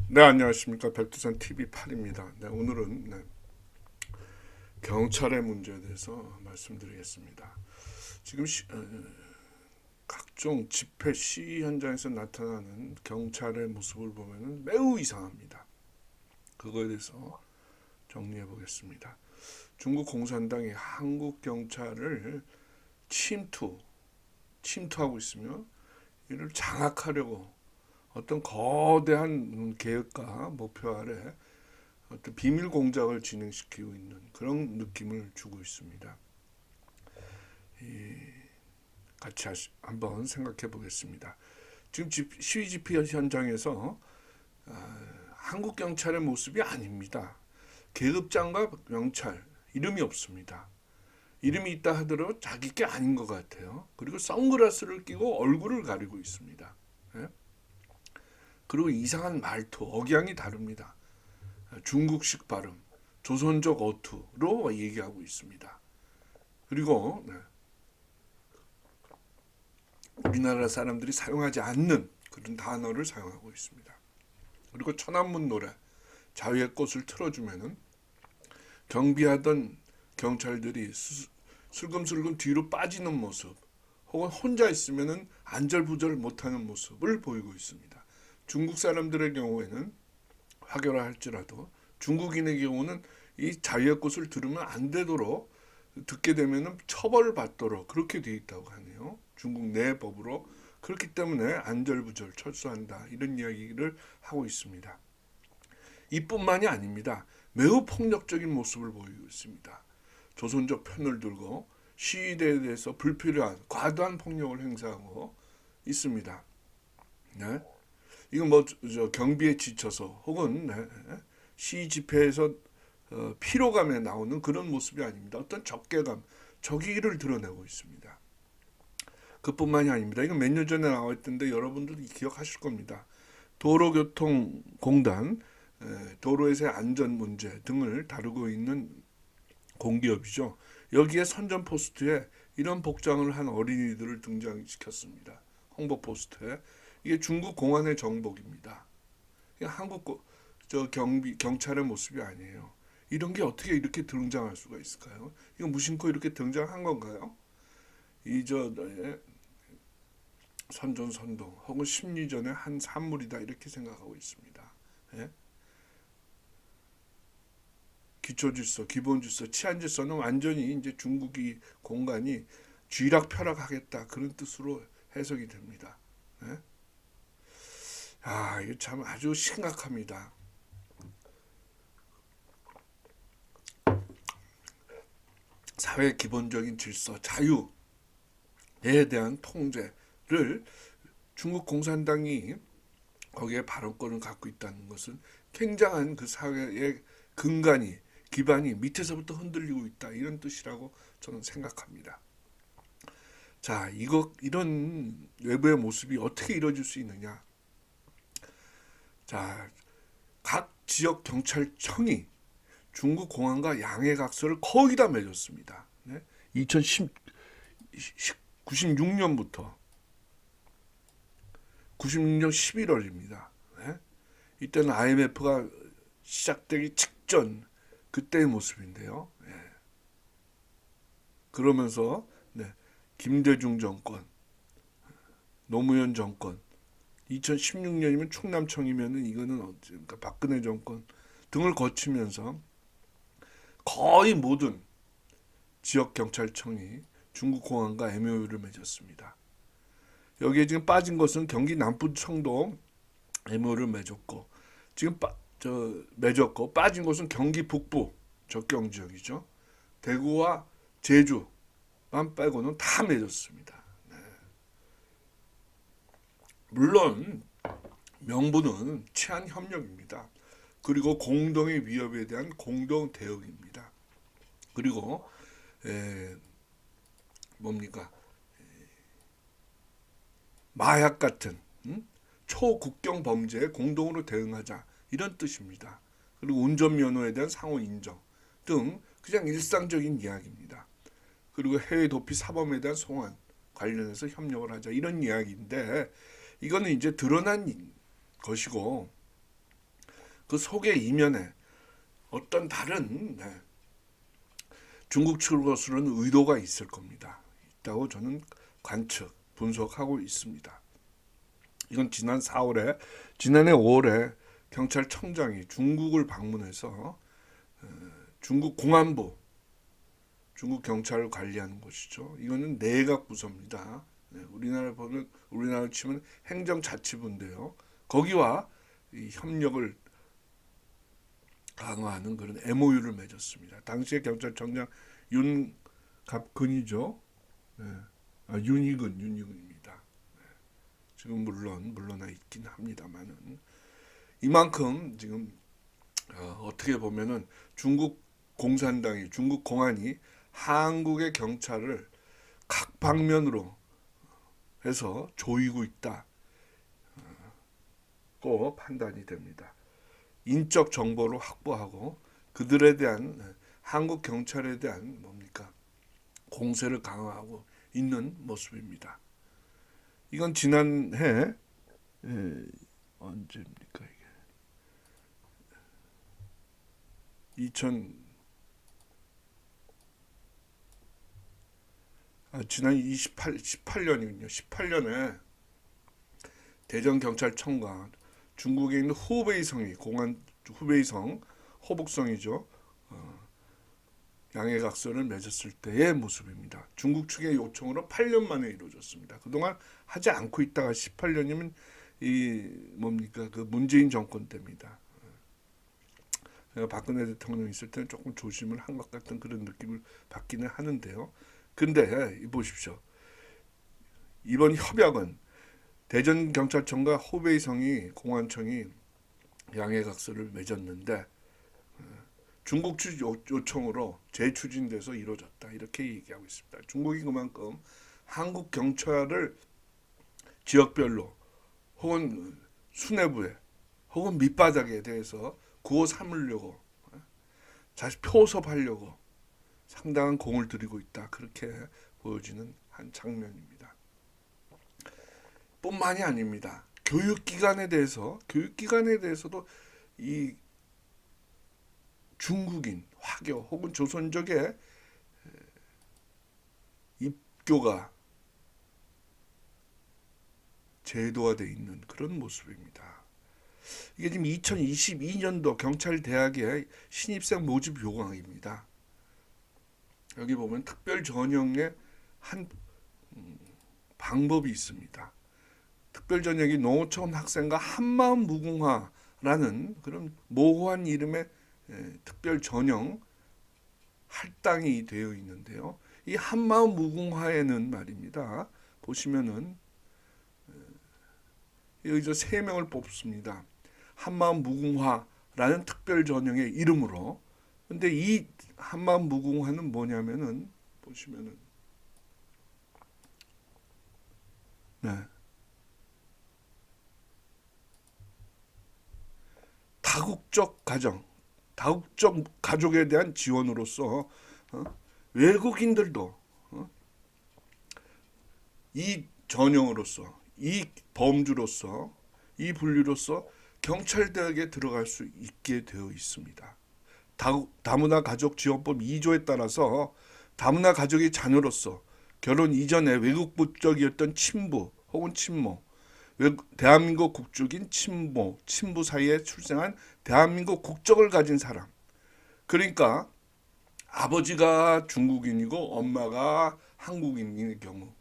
네, 안녕하십니까. 백두산 TV8입니다. 네, 오늘은 경찰의 문제에 대해서 말씀드리겠습니다. 지금 각종 집회 시위 현장에서 나타나는 경찰의 모습을 보면 매우 이상합니다. 그거에 대해서 정리해 보겠습니다. 중국 공산당이 한국 경찰을 침투하고 있으며 이를 장악하려고 어떤 거대한 계획과 목표 아래 어떤 비밀 공작을 진행시키고 있는 그런 느낌을 주고 있습니다. 같이 한번 생각해 보겠습니다. 지금 시위 집회 현장에서 한국 경찰의 모습이 아닙니다. 계급장과 경찰 이름이 없습니다. 이름이 있다 하더라도 자기 게 아닌 것 같아요. 그리고 선글라스를 끼고 얼굴을 가리고 있습니다. 예? 그리고 이상한 말투, 억양이 다릅니다. 중국식 발음, 조선족 어투로 얘기하고 있습니다. 그리고 우리나라 사람들이 사용하지 않는 그런 단어를 사용하고 있습니다. 그리고 천안문 노래, 자유의 꽃을 틀어주면은 경비하던 경찰들이 슬금슬금 뒤로 빠지는 모습, 혹은 혼자 있으면은 안절부절 못하는 모습을 보이고 있습니다. 중국 사람들의 경우에는 화교라 할지라도 중국인의 경우는 이 자유의 꽃을 들으면 안 되도록 듣게 되면 처벌을 받도록 그렇게 되어 있다고 하네요. 중국 내 법으로. 그렇기 때문에 안절부절 철수한다 이런 이야기를 하고 있습니다. 이뿐만이 아닙니다. 매우 폭력적인 모습을 보이고 있습니다. 조선족 편을 들고 시위대에 대해서 불필요한 과도한 폭력을 행사하고 있습니다. 네? 이건 경비에 지쳐서 혹은 시위 집회에서 피로감에 나오는 그런 모습이 아닙니다. 어떤 적개감, 적의를 드러내고 있습니다. 그뿐만이 아닙니다. 이건 몇 년 전에 나왔던데 여러분들도 기억하실 겁니다. 도로교통공단 도로에서의 안전 문제 등을 다루고 있는 공기업이죠. 여기에 선전 포스트에 이런 복장을 한 어린이들을 등장시켰습니다. 홍보 포스트에. 이게 중국 공안의 정복입니다. 한국 경찰의 모습이 아니에요. 이런 게 어떻게 이렇게 등장할 수가 있을까요? 이거 무심코 이렇게 등장한 건가요? 선전선동 혹은 심리전의 한 산물이다 이렇게 생각하고 있습니다. 예? 기초질서, 기본질서, 치안질서는 완전히 이제 중국이 공간이 쥐락펴락하겠다 그런 뜻으로 해석이 됩니다. 예? 이거 참 아주 심각합니다. 사회 기본적인 질서, 자유에 대한 통제를 중국 공산당이 거기에 발언권을 갖고 있다는 것은 굉장한 그 사회의 근간이 기반이 밑에서부터 흔들리고 있다 이런 뜻이라고 저는 생각합니다. 자, 이런 외부의 모습이 어떻게 이루어질 수 있느냐? 자, 각 지역 경찰청이 중국 공안과 양해각서를 거의 다 맺었습니다. 네? 96년부터 96년 11월입니다. 네? 이때는 IMF가 시작되기 직전 그때의 모습인데요. 네. 그러면서 김대중 정권, 노무현 정권, 2016년이면 충남청이면은 이거는 그러니까 박근혜 정권 등을 거치면서 거의 모든 지역 경찰청이 중국 공안과 MOU를 맺었습니다. 여기에 지금 빠진 것은 경기 남부청도 MOU를 맺었고 지금 맺었고 빠진 것은 경기 북부 접경 지역이죠. 대구와 제주만 빼고는 다 맺었습니다. 물론 명분은 치안 협력입니다. 그리고 공동의 위협에 대한 공동 대응입니다. 그리고 뭡니까 마약 같은 초국경 범죄에 공동으로 대응하자 이런 뜻입니다. 그리고 운전면허에 대한 상호 인정 등 그냥 일상적인 이야기입니다. 그리고 해외 도피 사범에 대한 송환 관련해서 협력을 하자 이런 이야기인데 이거는 이제 드러난 것이고 그 속의 이면에 어떤 다른 중국 측으로서는 의도가 있을 겁니다. 있다고 저는 관측, 분석하고 있습니다. 이건 지난해 5월에 경찰청장이 중국을 방문해서 중국 공안부, 중국 경찰을 관리하는 곳이죠. 이거는 내각 부서입니다. 우리나라 치면 행정자치부인데요. 거기와 이 협력을 강화하는 그런 MOU를 맺었습니다. 당시의 경찰청장 윤갑근이죠. 윤희근입니다. 지금 물러나 있긴 합니다만은 이만큼 지금 어떻게 보면은 중국 공산당이 중국 공안이 한국의 경찰을 각 방면으로 해서 조이고 있다고 판단이 됩니다. 인적 정보를 확보하고 그들에 대한 한국 경찰에 대한 공세를 강화하고 있는 모습입니다. 이건 지난해 언제입니까 이게? 지난 18년이군요. 18년에 대전경찰청과 중국에 있는 후베이성이 후베이성 호북성이죠. 양해각서를 맺었을 때의 모습입니다. 중국 측의 요청으로 8년 만에 이루어졌습니다. 그동안 하지 않고 있다가 18년이면 그 문재인 정권 때입니다. 박근혜 대통령 있을 때는 조금 조심을 한 것 같은 그런 느낌을 받기는 하는데요. 근데 보십시오. 이번 협약은 대전경찰청과 후베이성이 공안청이 양해각서를 맺었는데 중국 측 요청으로 재추진돼서 이루어졌다. 이렇게 얘기하고 있습니다. 중국이 그만큼 한국 경찰을 지역별로 혹은 수뇌부에 혹은 밑바닥에 대해서 구호 삼으려고 다시 표섭하려고 상당한 공을 들이고 있다. 그렇게 보여지는 한 장면입니다. 뿐만이 아닙니다. 교육기관에 대해서도 이 중국인, 화교 혹은 조선족의 입교가 제도화되어 있는 그런 모습입니다. 이게 지금 2022년도 경찰대학의 신입생 모집 요강입니다. 여기 보면 특별 전형의 한 방법이 있습니다. 특별 전형이 농어촌 학생과 한마음 무궁화라는 그런 모호한 이름의 특별 전형 할당이 되어 있는데요. 이 한마음 무궁화에는 말입니다. 보시면은 여기서 3명을 뽑습니다. 한마음 무궁화라는 특별 전형의 이름으로. 근데 이 한마음 무궁화는 뭐냐면은 보시면은 다국적 가족에 대한 지원으로서 외국인들도 이 전형으로서 이 범주로서 이 분류로서 경찰대학에 들어갈 수 있게 되어 있습니다. 다문화 가족 지원법 2조에 따라서 다문화 가족의 자녀로서 결혼 이전에 외국 국적이었던 친부 혹은 친모, 대한민국 국적인 친부 사이에 출생한 대한민국 국적을 가진 사람. 그러니까 아버지가 중국인이고 엄마가 한국인의 경우,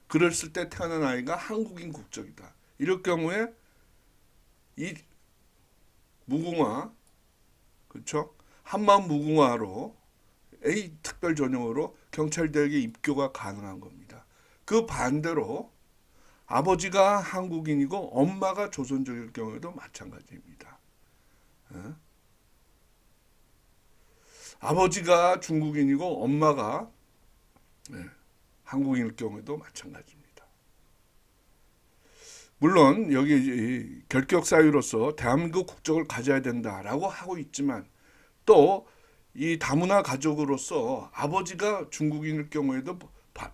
그랬을 때 태어난 아이가 한국인 국적이다. 이럴 경우에 이 무궁화, 그렇죠? 한마음 무궁화로 A 특별 전형으로 경찰대학에 입교가 가능한 겁니다. 그 반대로 아버지가 한국인이고 엄마가 조선족일 경우에도 마찬가지입니다. 아버지가 중국인이고 엄마가 한국인일 경우에도 마찬가지입니다. 물론 여기 결격 사유로서 대한민국 국적을 가져야 된다라고 하고 있지만 또 이 다문화 가족으로서 아버지가 중국인일 경우에도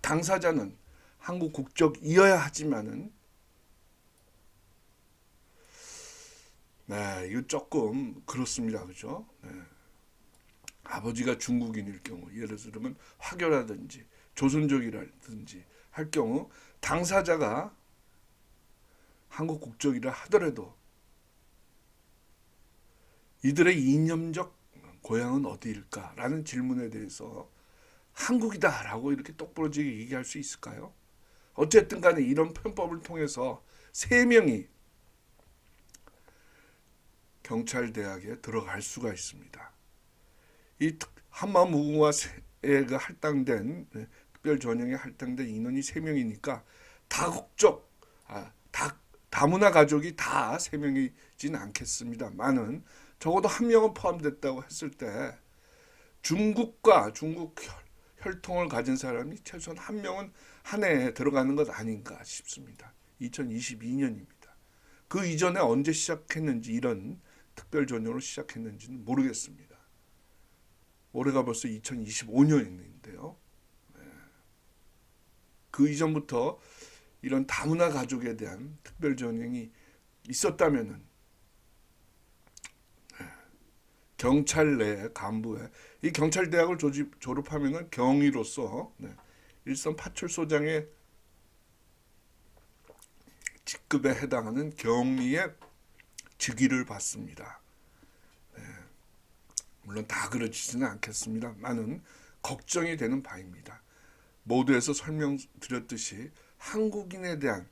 당사자는 한국 국적이어야 하지만은 네, 이거 조금 그렇습니다. 그죠? 네. 아버지가 중국인일 경우, 예를 들면 화교라든지 조선족이라든지 할 경우 당사자가 한국 국적이라 하더라도 이들의 이념적 고향은 어디일까라는 질문에 대해서 한국이다라고 이렇게 똑부러지게 얘기할 수 있을까요? 어쨌든 간에 이런 편법을 통해서 세 명이 경찰대학에 들어갈 수가 있습니다. 이 한마무궁화가 할당된 특별 전형에 할당된 인원이 세 명이니까 다국적, 다문화 가족이 다 세 명이진 않겠습니다만은 적어도 한 명은 포함됐다고 했을 때 중국과 중국 혈통을 가진 사람이 최소한 한 명은 한 해에 들어가는 것 아닌가 싶습니다. 2022년입니다. 그 이전에 언제 시작했는지 이런 특별 전형으로 시작했는지는 모르겠습니다. 올해가 벌써 2025년인데요. 그 이전부터 이런 다문화 가족에 대한 특별 전형이 있었다면은 경찰 내 간부에 이 경찰대학을 졸업하면은 경위로서 일선 파출소장의 직급에 해당하는 경위의 직위를 받습니다. 물론 다 그렇지는 않겠습니다만은 걱정이 되는 바입니다. 모두에서 설명드렸듯이 한국인에 대한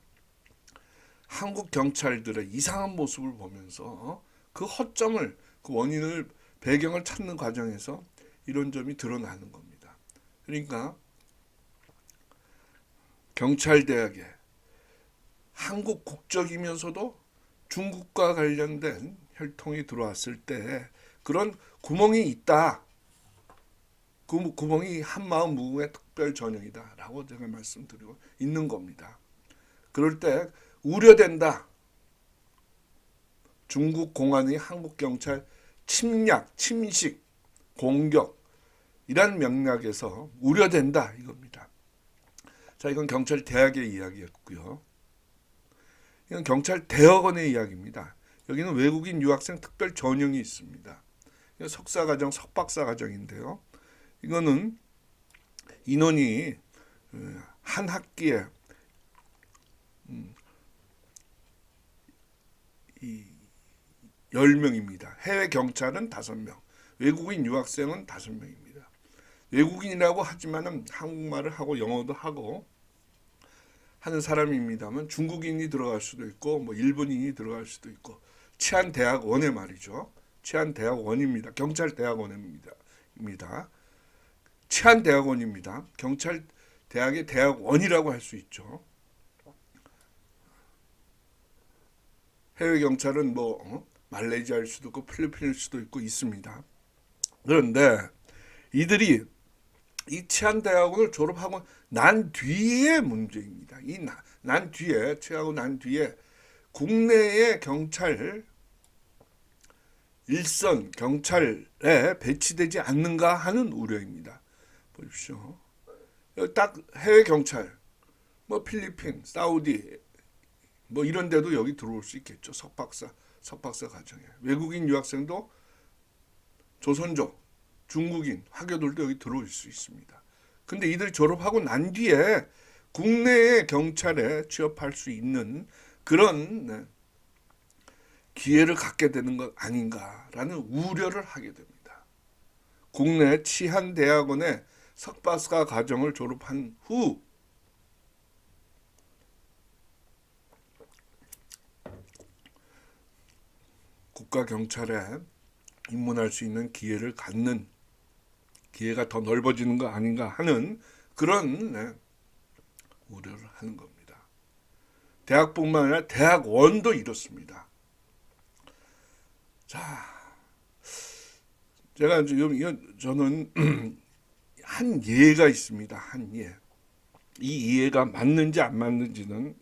한국 경찰들의 이상한 모습을 보면서 그 허점을, 그 원인을, 배경을 찾는 과정에서 이런 점이 드러나는 겁니다. 그러니까 경찰대학에 한국 국적이면서도 중국과 관련된 혈통이 들어왔을 때 그런 구멍이 있다. 그 구멍이 한마음 무궁의 특별 전형이다라고 제가 말씀드리고 있는 겁니다. 그럴 때 우려된다. 중국 공안의 한국 경찰 침략, 침식, 공격 이란 맥락에서 우려된다 이겁니다. 자, 이건 경찰 대학의 이야기였고요. 이건 경찰 대학원의 이야기입니다. 여기는 외국인 유학생 특별 전형이 있습니다. 석사과정, 석박사과정인데요. 이거는 인원이 한 학기에 10명입니다. 해외 경찰은 5명, 외국인 유학생은 5명입니다. 외국인이라고 하지만 한국말을 하고 영어도 하고 하는 사람입니다만 중국인이 들어갈 수도 있고 뭐 일본인이 들어갈 수도 있고 치안대학원에 말이죠. 치안대학원입니다. 경찰대학원입니다. 치안대학원입니다. 경찰대학의 대학원이라고 할 수 있죠. 해외 경찰은 말레이시아일 수도 있고 필리핀일 수도 있고 있습니다. 그런데 이들이 이 치안대학원을 졸업하고 난 뒤의 문제입니다. 난 뒤에 취하고 난 뒤에 국내의 경찰 일선 경찰에 배치되지 않는가 하는 우려입니다. 보십시오. 딱 해외 경찰, 필리핀, 사우디, 이런 데도 여기 들어올 수 있겠죠. 석박사 과정에. 외국인 유학생도 조선족, 중국인, 화교들도 여기 들어올 수 있습니다. 근데 이들이 졸업하고 난 뒤에 국내의 경찰에 취업할 수 있는 그런 기회를 갖게 되는 것 아닌가라는 우려를 하게 됩니다. 국내 치안대학원의 석박사 과정을 졸업한 후 국가경찰에 입문할 수 있는 기회를 갖는 기회가 더 넓어지는 거 아닌가 하는 그런 우려를 하는 겁니다. 대학뿐만 아니라 대학원도 이렇습니다. 자, 제가 지금 저는 한 예가 있습니다. 한 예. 이 예가 맞는지 안 맞는지는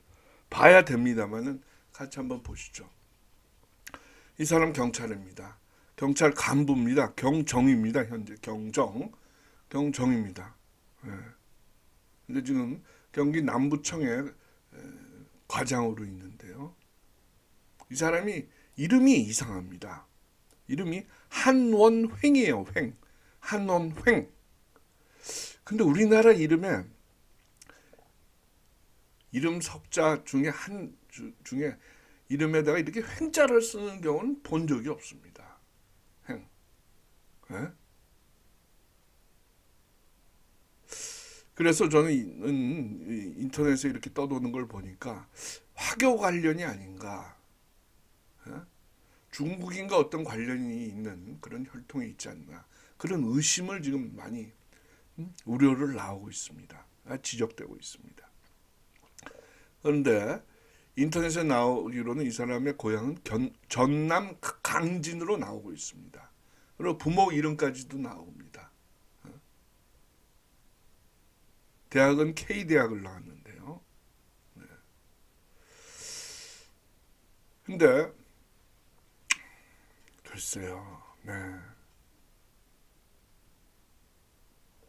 봐야 됩니다만은 같이 한번 보시죠. 이 사람 경찰입니다. 경찰 간부입니다. 경정입니다. 현재 경정입니다. 근데 지금 경기 남부청의 과장으로 있는데요. 이 사람이 이름이 이상합니다. 이름이 한원횡이에요. 횡. 한원횡. 근데 우리나라 이름에 이름 석자 중에 중에 이름에다가 이렇게 횡자를 쓰는 경우는 본 적이 없습니다. 횡. 네? 그래서 저는 인터넷에 이렇게 떠도는 걸 보니까 화교 관련이 아닌가. 네? 중국인과 어떤 관련이 있는 그런 혈통이 있지 않나. 그런 의심을 지금 많이 우려를 나오고 있습니다. 지적되고 있습니다. 그런데 인터넷에 나오기로는 이 사람의 고향은 전남 강진으로 나오고 있습니다. 그리고 부모 이름까지도 나옵니다. 대학은 K대학을 나왔는데요. 네. 근데 글쎄요. 네.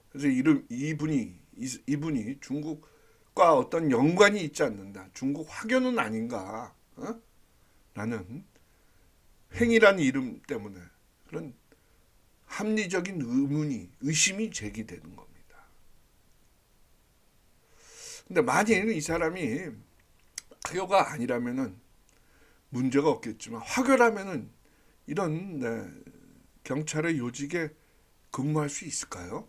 그래서 이분이 중국과 어떤 연관이 있지 않는다. 중국 화교는 아닌가? 라는 횡이라는 이름 때문에 그런 합리적인 의심이 제기되는 겁니다. 근데 만일 이 사람이 화교가 아니라면은 문제가 없겠지만 화교라면은 이런 경찰의 요직에 근무할 수 있을까요?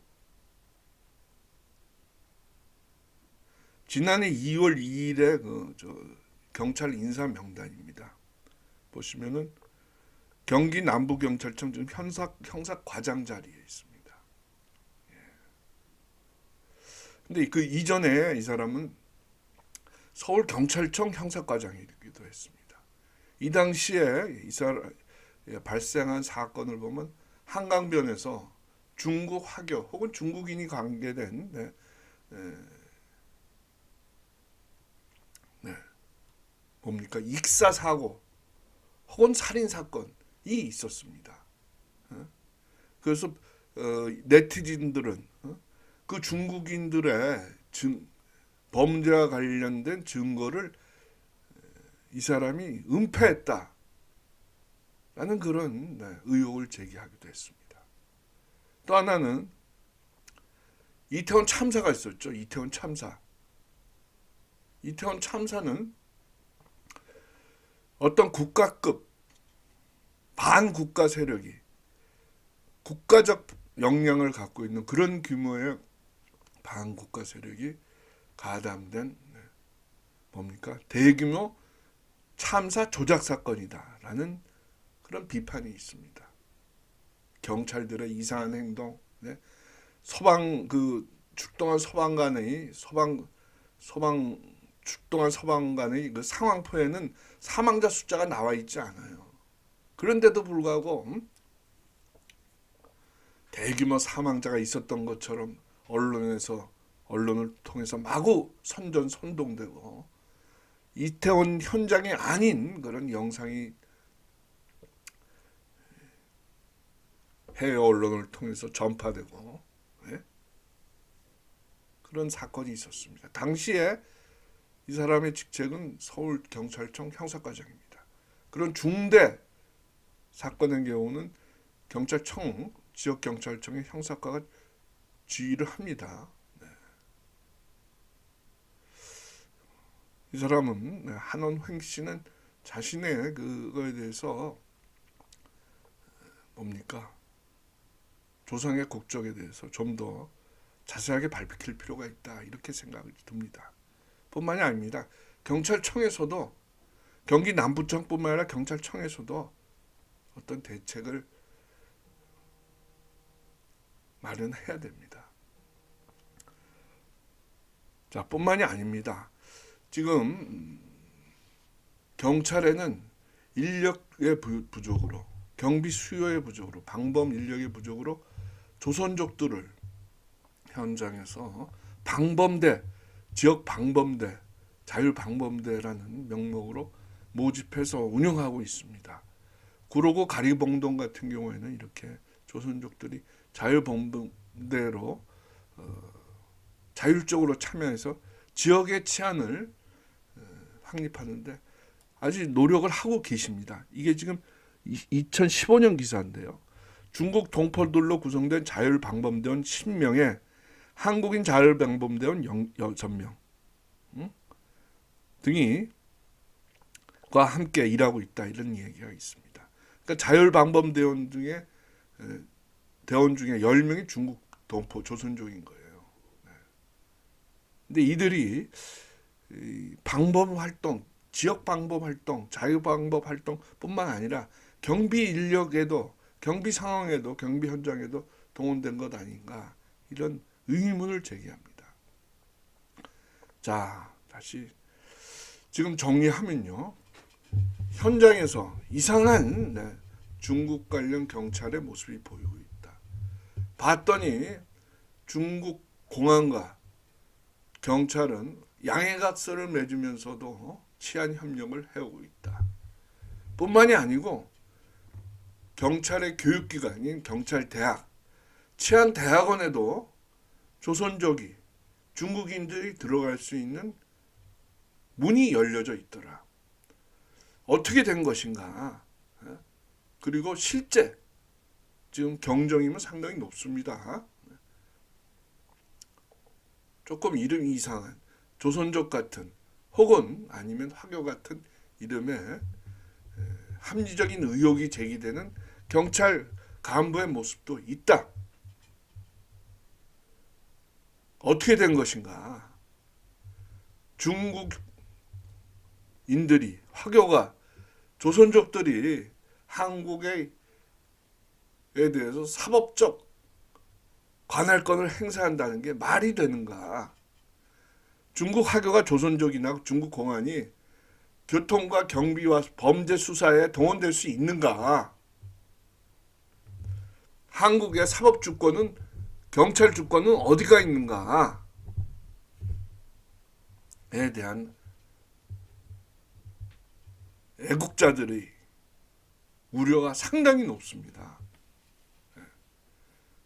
지난해 2월 2일에 경찰 인사 명단입니다. 보시면은 경기 남부경찰청 지금 형사과장 자리에 있습니다. 근데 그 이전에 이 사람은 서울경찰청 형사과장이기도 했습니다. 이 당시에 이 사람 발생한 사건을 보면 한강변에서 중국 화교 혹은 중국인이 관계된 뭡니까 익사 사고 혹은 살인 사건이 있었습니다. 그래서 네티즌들은 그 중국인들의 범죄와 관련된 증거를 이 사람이 은폐했다. 라는 그런 의혹을 제기하기도 했습니다. 또 하나는 이태원 참사가 있었죠. 이태원 참사. 이태원 참사는 어떤 국가급 반국가 세력이 국가적 역량을 갖고 있는 그런 규모의 반국가 세력이 가담된 뭡니까? 대규모 참사 조작 사건이다라는 그런 비판이 있습니다. 경찰들의 이상한 행동, 출동한 소방관의 그 상황표에는 사망자 숫자가 나와 있지 않아요. 그런데도 불구하고 대규모 사망자가 있었던 것처럼 언론을 통해서 마구 선동되고 이태원 현장이 아닌 그런 영상이 해외 언론을 통해서 전파되고 그런 사건이 있었습니다. 당시에 이 사람의 직책은 서울경찰청 형사과장입니다. 그런 중대 사건의 경우는 지역경찰청의 형사과가 지휘를 합니다. 이 사람은 한원횡 씨는 자신의 그거에 대해서 뭡니까? 조상의 국적에 대해서 좀 더 자세하게 밝힐 필요가 있다. 이렇게 생각이 듭니다. 뿐만이 아닙니다. 경찰청에서도 경기 남부청뿐만 아니라 경찰청에서도 어떤 대책을 마련해야 됩니다. 자, 뿐만이 아닙니다. 지금 경찰에는 인력의 부족으로, 경비 수요의 부족으로, 방범 인력의 부족으로 조선족들을 현장에서 지역 방범대, 자율방범대라는 명목으로 모집해서 운영하고 있습니다. 구로구 가리봉동 같은 경우에는 이렇게 조선족들이 자율방범대로 자율적으로 참여해서 지역의 치안을 확립하는데 아주 노력을 하고 계십니다. 이게 지금 2015년 기사인데요. 중국 동포들로 구성된 자율방범대원 10명에 한국인 자율방범대원 6명 등이 과 함께 일하고 있다, 이런 얘기가 있습니다. 그러니까 자율방범대원 중에 대원 중에 10명이 중국 동포 조선족인 거예요. 근데 이들이 방범 활동, 지역 방범 활동, 자유방범 활동뿐만 아니라 경비 인력에도, 경비 상황에도, 경비 현장에도 동원된 것 아닌가, 이런 의문을 제기합니다. 자, 다시 지금 정리하면요, 현장에서 이상한 중국 관련 경찰의 모습이 보이고 있다. 봤더니 중국 공안과 경찰은 양해각서를 맺으면서도 치안 협력을 해오고 있다. 뿐만이 아니고 경찰의 교육기관인 경찰대학, 치안대학원에도 조선족이, 중국인들이 들어갈 수 있는 문이 열려져 있더라. 어떻게 된 것인가? 그리고 실제 지금 경정임은 상당히 높습니다. 조금 이름이 이상한 조선족 같은, 혹은 아니면 화교 같은 이름에 합리적인 의혹이 제기되는 경찰 간부의 모습도 있다. 어떻게 된 것인가? 중국인들이, 화교가, 조선족들이 한국에 대해서 사법적 관할권을 행사한다는 게 말이 되는가? 중국 화교가 조선족이나 중국 공안이 교통과 경비와 범죄 수사에 동원될 수 있는가? 한국의 사법 주권은, 경찰 주권은 어디가 있는가에 대한 애국자들의 우려가 상당히 높습니다.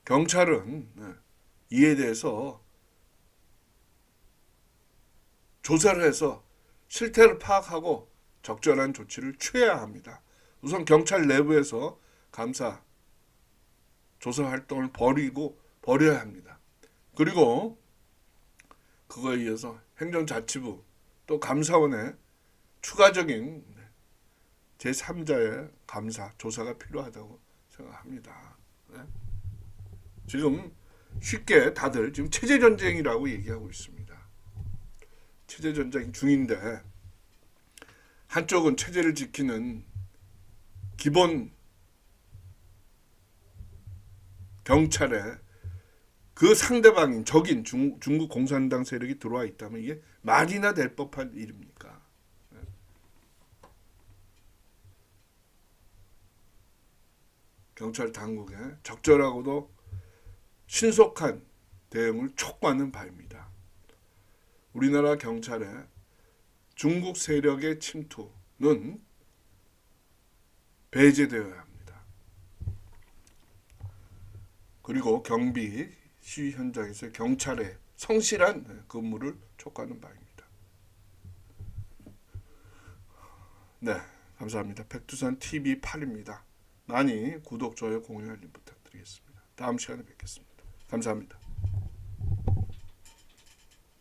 경찰은 이에 대해서 조사를 해서 실태를 파악하고 적절한 조치를 취해야 합니다. 우선 경찰 내부에서 감사, 조사 활동을 벌여야 합니다. 그리고 그거에 이어서 행정자치부 또 감사원의 추가적인 제3자의 감사, 조사가 필요하다고 생각합니다. 지금 쉽게 다들 지금 체제전쟁이라고 얘기하고 있습니다. 체제전쟁 중인데, 한쪽은 체제를 지키는 기본 경찰에 그 상대방인 적인 중국 공산당 세력이 들어와 있다면 이게 말이나 될 법한 일입니까? 경찰 당국에 적절하고도 신속한 대응을 촉구하는 바입니다. 우리나라 경찰의 중국 세력의 침투는 배제되어야 합니다. 그리고 경비 시위 현장에서 경찰의 성실한 근무를 촉구하는 바입니다. 네, 감사합니다. 백두산 TV 8입니다. 많이 구독, 좋아요, 공유, 알림 부탁드리겠습니다. 다음 시간에 뵙겠습니다. 감사합니다.